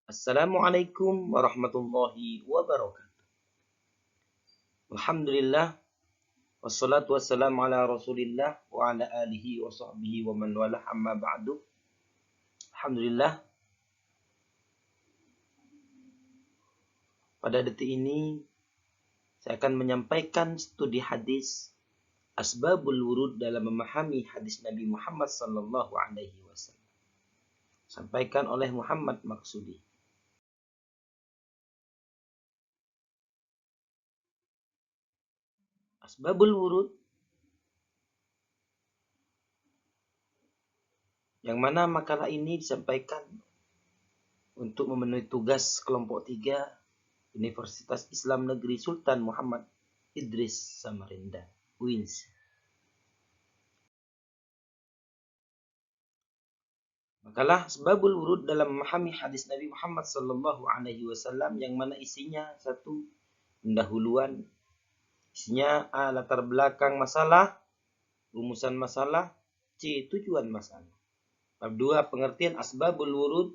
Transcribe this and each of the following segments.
Assalamualaikum warahmatullahi wabarakatuh. Alhamdulillah, wassalatu wassalamu ala Rasulillah wa ala alihi wa sahbihi wa man walah amma ba'du. Alhamdulillah, pada detik ini saya akan menyampaikan studi hadis Asbabul Wurud dalam memahami hadis Nabi Muhammad sallallahu alaihi wasallam. Sampaikan oleh Muhammad Maksudi. Asbabul Wurud yang mana makalah ini disampaikan untuk memenuhi tugas kelompok 3 Universitas Islam Negeri Sultan Muhammad Idris Samarinda, UINS. Makalah Asbabul Wurud dalam memahami hadis Nabi Muhammad sallallahu alaihi wasallam yang mana isinya 1. Pendahuluan. Isinya A. Latar belakang masalah, rumusan masalah, C. Tujuan masalah. Bab 2. Pengertian Asbabul Wurud,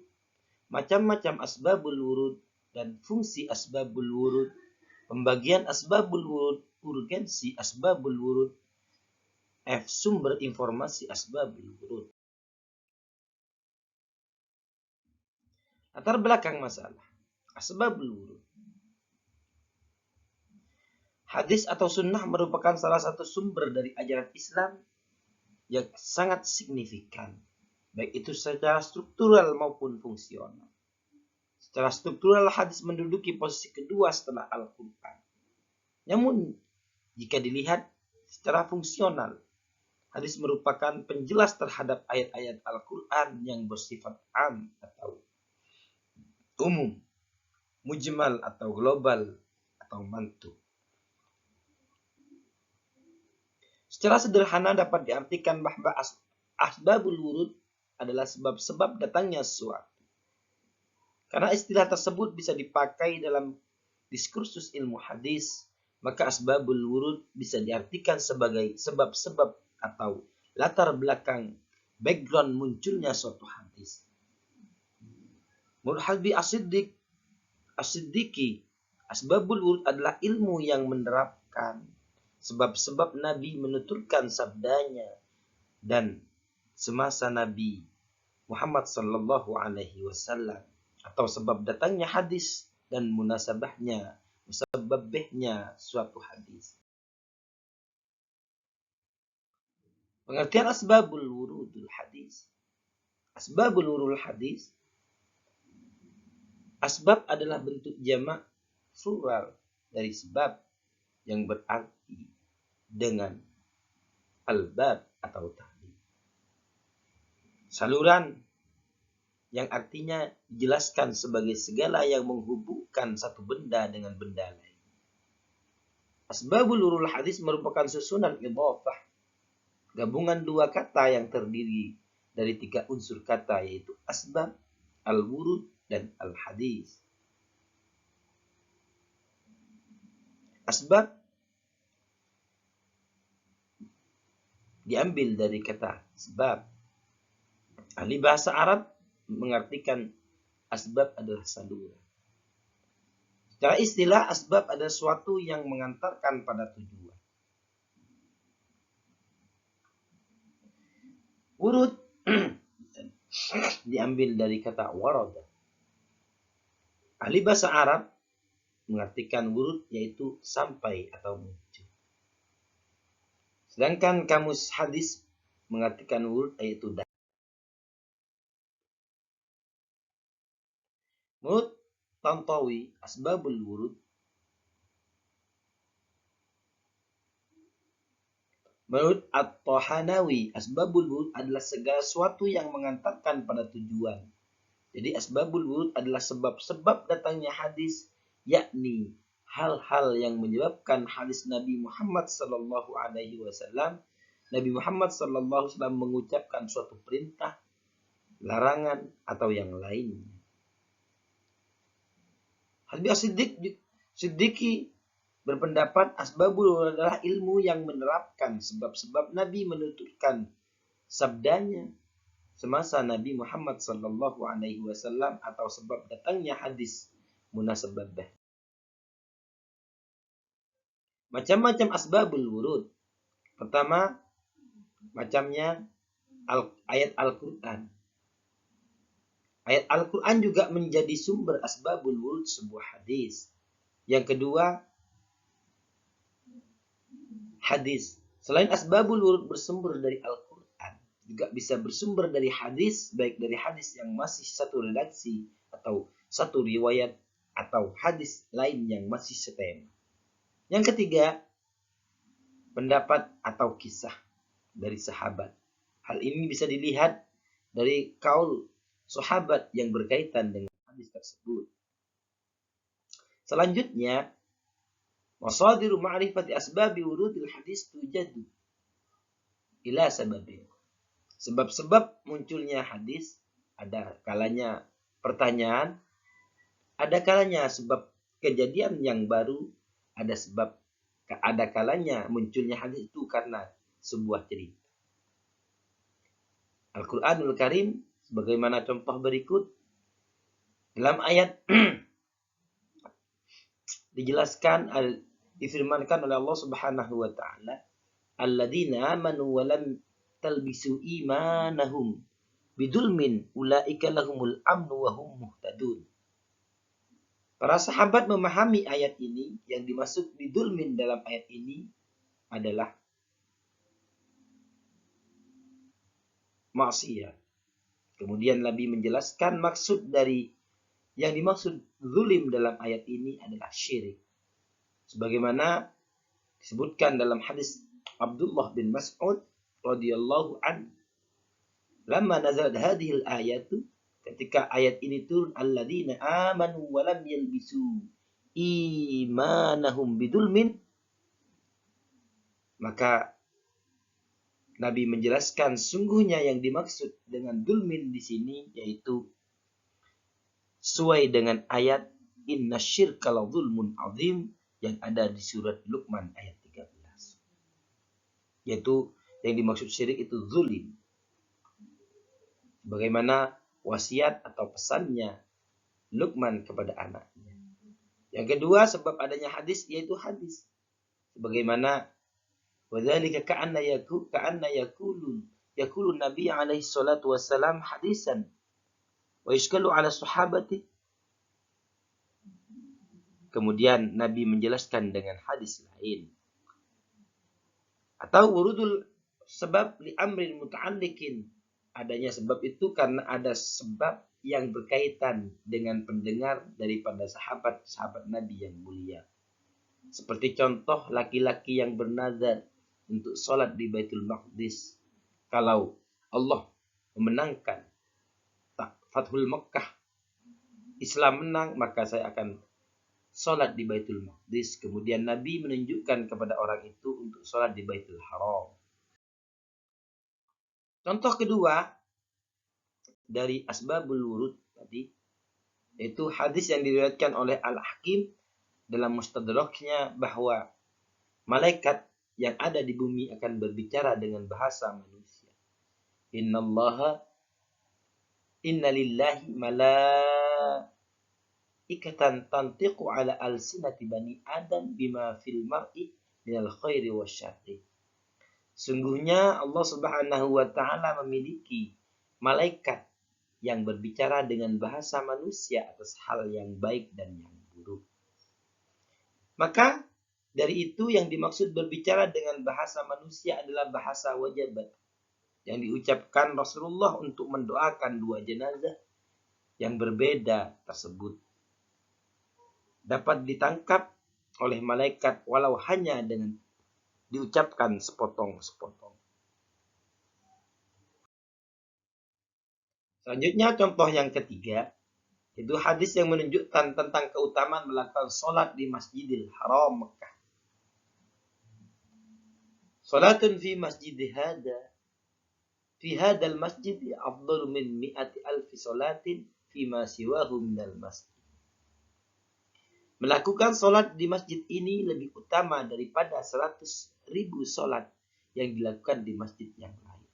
macam-macam Asbabul Wurud dan fungsi Asbabul Wurud, pembagian Asbabul Wurud, urgensi Asbabul Wurud, F. Sumber informasi Asbabul Wurud. Latar belakang masalah Asbabul Wurud. Hadis atau sunnah merupakan salah satu sumber dari ajaran Islam yang sangat signifikan, baik itu secara struktural maupun fungsional. Secara struktural, hadis menduduki posisi kedua setelah Al-Quran. Namun, jika dilihat secara fungsional, hadis merupakan penjelas terhadap ayat-ayat Al-Quran yang bersifat am atau umum, mujmal atau global, atau mantu. Secara sederhana dapat diartikan bahwa asbabul wurud adalah sebab-sebab datangnya sesuatu. Karena istilah tersebut bisa dipakai dalam diskursus ilmu hadis, maka asbabul wurud bisa diartikan sebagai sebab-sebab atau latar belakang background munculnya suatu hadis. Menurut Habib As-Siddiqi, asbabul wurud adalah ilmu yang menerapkan sebab-sebab Nabi menuturkan sabdanya dan semasa Nabi Muhammad sallallahu alaihi wasallam, atau sebab datangnya hadis dan musababahnya suatu hadis. Pengertian asbabul wurudul hadis. Asbabul wurudul hadis, asbab adalah bentuk jamak plural dari sebab yang berarti dengan albab atau tahdid. Saluran yang artinya dijelaskan sebagai segala yang menghubungkan satu benda dengan benda lain. Asbabul wurudul hadis merupakan susunan idhafah, gabungan dua kata yang terdiri dari 3 unsur kata, yaitu asbab, al-wurud, dan al-hadis. Asbab diambil dari kata sebab. Ahli bahasa Arab mengartikan asbab adalah saluran. Secara istilah, asbab adalah sesuatu yang mengantarkan pada tujuan. Wurud diambil dari kata warada. Ahli bahasa Arab mengartikan wurud yaitu sampai atau muncul. Sedangkan kamus hadis mengartikan wurud yaitu datang. Menurut Tantawi, asbabul wurud, menurut At-Tahanawi, asbabul wurud adalah segala sesuatu yang mengantarkan pada tujuan. Jadi asbabul wurud adalah sebab-sebab datangnya hadis, yakni hal-hal yang menyebabkan hadis Nabi Muhammad sallallahu alaihi wasallam, Nabi Muhammad sallallahu alaihi wasallam mengucapkan suatu perintah, larangan, atau yang lainnya. Habib As-Siddiqi berpendapat asbabul wurud adalah ilmu yang menerapkan sebab-sebab Nabi menuturkan sabdanya semasa Nabi Muhammad sallallahu alaihi wasallam atau sebab datangnya hadis munasabah. Macam-macam asbabul wurud. Pertama, macamnya ayat Al-Quran. Ayat Al-Quran juga menjadi sumber asbabul wurud sebuah hadis. Yang kedua, hadis. Selain asbabul wurud bersumber dari Al-Quran, juga bisa bersumber dari hadis, baik dari hadis yang masih satu redaksi atau satu riwayat, atau hadis lain yang masih setema. Yang ketiga, pendapat atau kisah dari sahabat. Hal ini bisa dilihat dari kaul sahabat yang berkaitan dengan hadis tersebut. Selanjutnya, masadiru ma'rifati asbabi wurudil hadis tujadu ila sababin. Sebab-sebab munculnya hadis, ada kalanya pertanyaan, ada kalanya sebab kejadian yang baru, ada kalanya munculnya hadis itu karena sebuah cerita. Al-Quranul Karim sebagaimana contoh berikut, dalam ayat dijelaskan, difirmankan oleh Allah Subhanahu wa taala, alladzina amanu wa lam talbisu imanahum bidulmin ulaika lahumul amnu wa hum muhtadun. Para sahabat memahami ayat ini, yang dimaksud bidulmin dalam ayat ini adalah maksiat. Kemudian Nabi menjelaskan maksud dari yang dimaksud zulim dalam ayat ini adalah syirik. Sebagaimana disebutkan dalam hadis Abdullah bin Mas'ud radhiyallahu an, lamma nazalat hadhil ayatu, ketika ayat ini turun, alladzina amanu wa lam yalbisu imanahum bidulmin, maka Nabi menjelaskan sungguhnya yang dimaksud dengan dulmin di sini yaitu sesuai dengan ayat inna syirka la zulmun azim yang ada di surat Luqman ayat 13. Yaitu yang dimaksud syirik itu zulim. Bagaimana wasiat atau pesannya Luqman kepada anaknya. Yang kedua, sebab adanya hadis yaitu hadis. Sebagaimana wadzalika ka'anna yaqulu Nabi alaihi salatu wassalam hadisan wa yashkalu ala sahabati. Kemudian Nabi menjelaskan dengan hadis lain. Atau wurudul sebab li amrin muta'alliqin, adanya sebab itu karena ada sebab yang berkaitan dengan pendengar daripada sahabat Nabi yang mulia. Seperti contoh laki-laki yang bernazar untuk sholat di Baitul Maqdis. Kalau Allah memenangkan Fathul Makkah, Islam menang, maka saya akan sholat di Baitul Maqdis. Kemudian Nabi menunjukkan kepada orang itu untuk sholat di Baitul Haram. Contoh kedua dari asbabul wurud tadi, yaitu hadis yang diriwayatkan oleh Al-Hakim dalam Mustadraknya bahwa malaikat yang ada di bumi akan berbicara dengan bahasa manusia. Inna lillahi malaikatan tantiqu ala alsinati bani Adam bima fil mar'i minal khairi wasyarri. Sungguhnya Allah Subhanahu wa taala memiliki malaikat yang berbicara dengan bahasa manusia atas hal yang baik dan yang buruk. Maka dari itu yang dimaksud berbicara dengan bahasa manusia adalah bahasa wajabat yang diucapkan Rasulullah untuk mendoakan dua jenazah yang berbeda tersebut. Dapat ditangkap oleh malaikat walau hanya dengan diucapkan sepotong-sepotong. Selanjutnya contoh yang ketiga, itu hadis yang menunjukkan tentang keutamaan melakukan sholat di Masjidil Haram Mekah. Salatun fi masjid fi hadal masjid afdalu min 100,000 salatin fi ma siwahu minal masjid. Melakukan sholat di masjid ini lebih utama daripada 100,000 sholat yang dilakukan di masjid yang lain.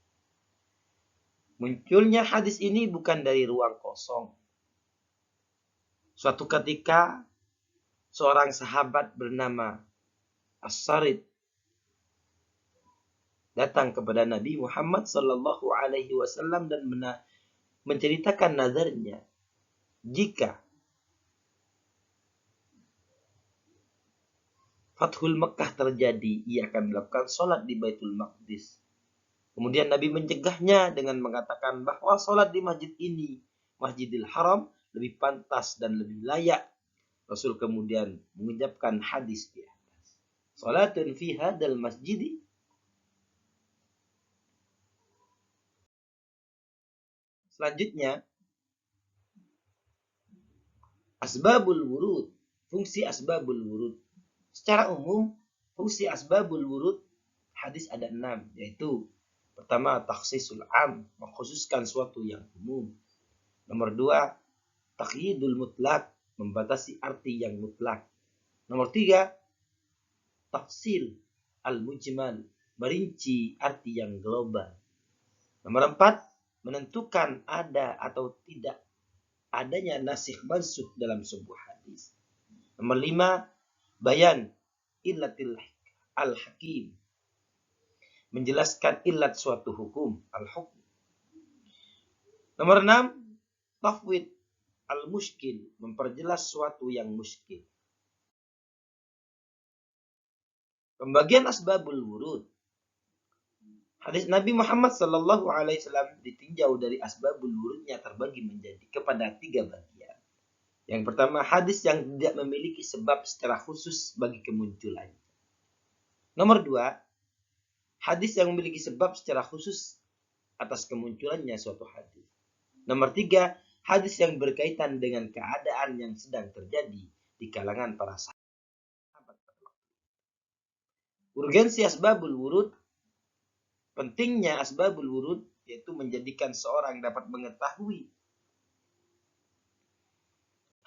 Munculnya hadis ini bukan dari ruang kosong. Suatu ketika seorang sahabat bernama As-Sarid datang kepada Nabi Muhammad sallallahu alaihi wasallam dan menceritakan nazarnya jika Fathul Mekkah terjadi, ia akan melakukan sholat di Baitul Maqdis. Kemudian Nabi mencegahnya dengan mengatakan bahwa sholat di masjid ini, Masjidil Haram, lebih pantas dan lebih layak. Rasul kemudian mengucapkan hadis di atas. Sholatun fi hadal masjidi. Selanjutnya, asbabul wurud. Fungsi asbabul wurud. Secara umum, fungsi asbabul wurud hadis ada 6, yaitu pertama, takhsisul am, mengkhususkan suatu yang umum. Nomor 2, taqyidul mutlak, membatasi arti yang mutlak. Nomor 3, tafsil al-mujmal, merinci arti yang global. Nomor 4, menentukan ada atau tidak adanya nasikh mansukh dalam sebuah hadis. Nomor 5, bayan illatil al-hakim, menjelaskan illat suatu hukum, al-hukm. Nomor 6, tafwid al-mushkil, memperjelas suatu yang muskil. Pembagian asbabul wurud. Hadis Nabi Muhammad sallallahu alaihi wasallam ditinjau dari asbabul wurudnya terbagi menjadi kepada 3 bagian. Yang pertama, hadis yang tidak memiliki sebab secara khusus bagi kemunculannya. Nomor 2, hadis yang memiliki sebab secara khusus atas kemunculannya suatu hadis. Nomor 3, hadis yang berkaitan dengan keadaan yang sedang terjadi di kalangan para sahabat. Urgensi asbabul wurud, pentingnya asbabul wurud, yaitu menjadikan seorang dapat mengetahui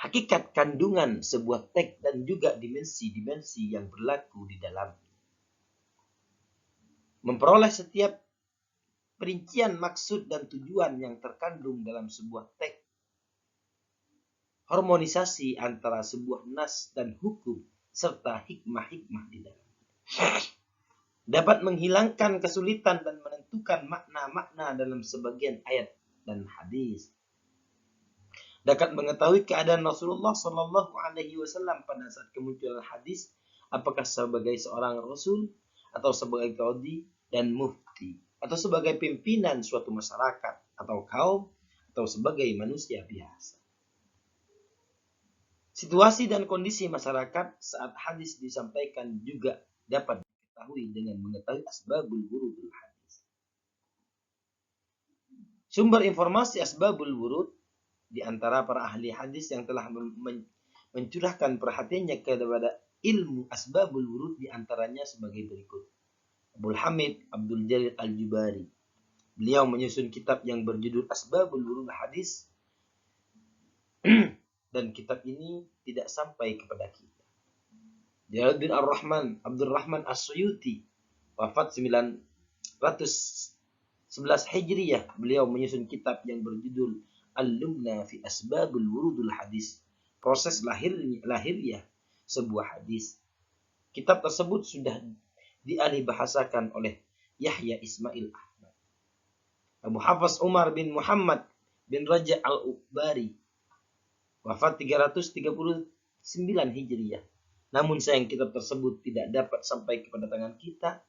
hakikat kandungan sebuah teks dan juga dimensi-dimensi yang berlaku di dalamnya. Memperoleh setiap perincian maksud dan tujuan yang terkandung dalam sebuah teks. Harmonisasi antara sebuah nas dan hukum serta hikmah-hikmah di dalamnya. Dapat menghilangkan kesulitan dan menentukan makna-makna dalam sebagian ayat dan hadis. Dapat mengetahui keadaan Rasulullah Shallallahu Alaihi Wasallam pada saat kemunculan hadis, apakah sebagai seorang Rasul atau sebagai qadhi dan mufti, atau sebagai pimpinan suatu masyarakat atau kaum, atau sebagai manusia biasa. Situasi dan kondisi masyarakat saat hadis disampaikan juga dapat diketahui dengan mengetahui asbabul wurudul hadis. Sumber informasi asbabul wurud di antara para ahli hadis yang telah mencurahkan perhatiannya kepada ilmu asbabul wurud di antaranya sebagai berikut. Abdul Hamid Abdul Jalil Al-Jubari. Beliau menyusun kitab yang berjudul Asbabul Wurud Hadis dan kitab ini tidak sampai kepada kita. Jalaluddin Ar-Rahman Abdul Rahman As-Suyuti, wafat 911 Hijriyah. Beliau menyusun kitab yang berjudul Al-Lumna fi Asbabul Wurudul Hadis, proses lahirnya sebuah hadis. Kitab tersebut sudah dialih bahasakan oleh Yahya Ismail Ahmad. Abu Hafs Umar bin Muhammad bin Raja Al-Uqbari, wafat 339 Hijriyah. Namun sayang kitab tersebut tidak dapat sampai kepada tangan kita.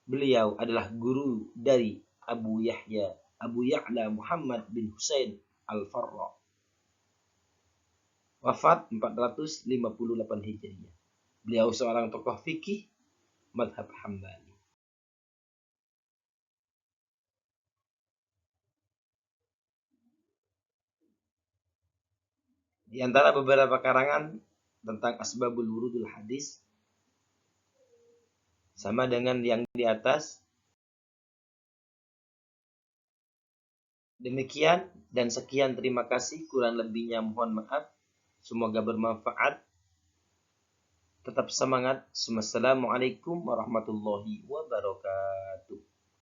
Beliau adalah guru dari Abu Ya'la Muhammad bin Husain Al-Farra, wafat 458 Hijriyah. Beliau seorang tokoh fikih madhab Hambali. Di antara beberapa karangan tentang asbabul wurudul hadis, sama dengan yang di atas. Demikian dan sekian, terima kasih. Kurang lebihnya mohon maaf. Semoga bermanfaat. Tetap semangat. Wassalamualaikum warahmatullahi wabarakatuh.